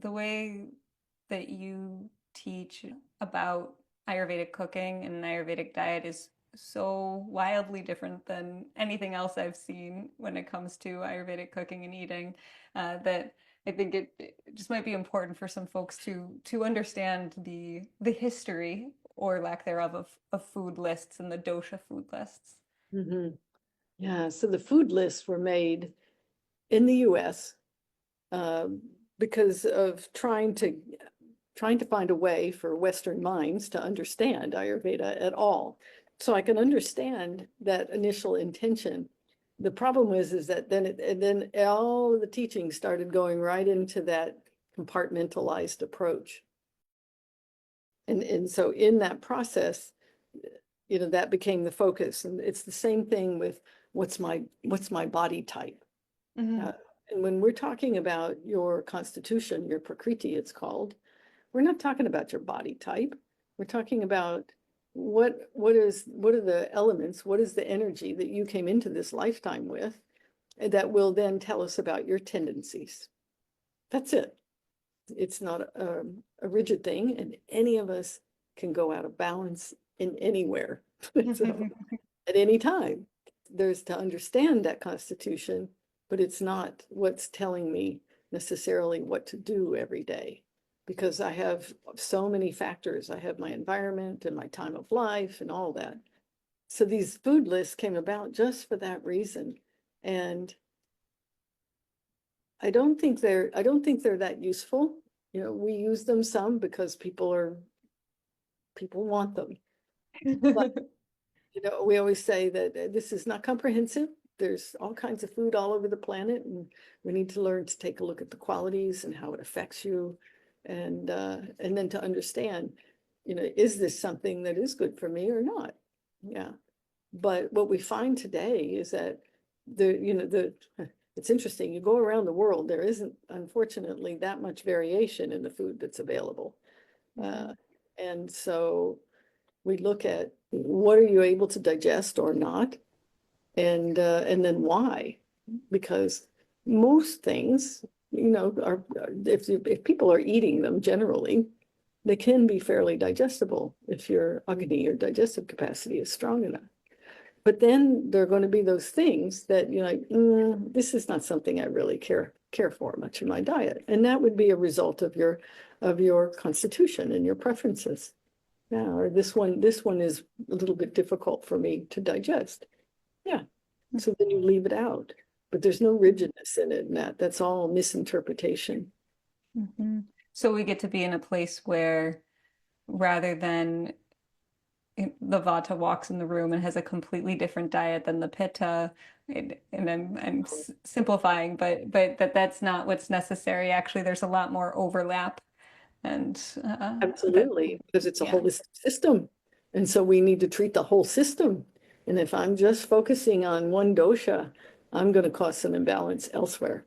the way that you teach about Ayurvedic cooking and Ayurvedic diet is so wildly different than anything else I've seen when it comes to Ayurvedic cooking and eating, that I think it just might be important for some folks to understand the history or lack thereof of food lists and the dosha food lists. Hmm. Yeah, so the food lists were made in the US because of trying to find a way for Western minds to understand Ayurveda at all. So I can understand that initial intention. The problem is that then all the teaching started going right into that compartmentalized approach. And so in that process, that became the focus. And it's the same thing with what's my body type. Mm-hmm. And when we're talking about your constitution, your prakriti, it's called, we're not talking about your body type. We're talking about what are the elements, what is the energy that you came into this lifetime with, and that will then tell us about your tendencies. That's it. It's not a rigid thing, and any of us can go out of balance in anywhere. So, at any time. There's to understand that constitution, but it's not what's telling me necessarily what to do every day, because I have so many factors. I have my environment and my time of life and all that. So these food lists came about just for that reason. And I don't think they're that useful. We use them some because people want them. But we always say that this is not comprehensive. There's all kinds of food all over the planet, and we need to learn to take a look at the qualities and how it affects you, and then to understand, is this something that is good for me or not? Yeah. But what we find today is that it's interesting. You go around the world, there isn't, unfortunately, that much variation in the food that's available. And so we look at what are you able to digest or not, and then why? Because most things, are if people are eating them generally, they can be fairly digestible if your agni, your digestive capacity, is strong enough. But then there are going to be those things that you're like, this is not something I really care for much in my diet, and that would be a result of your constitution and your preferences. Yeah, or this one is a little bit difficult for me to digest. Yeah. So then you leave it out. But there's no rigidness in it, and that's all misinterpretation. Mm-hmm. So we get to be in a place where rather than the vata walks in the room and has a completely different diet than the pitta, and I'm simplifying, but that's not what's necessary. Actually, there's a lot more overlap, and that Absolutely, because it's a yeah. holistic system. And so we need to treat the whole system. And if I'm just focusing on one dosha, I'm going to cause some imbalance elsewhere.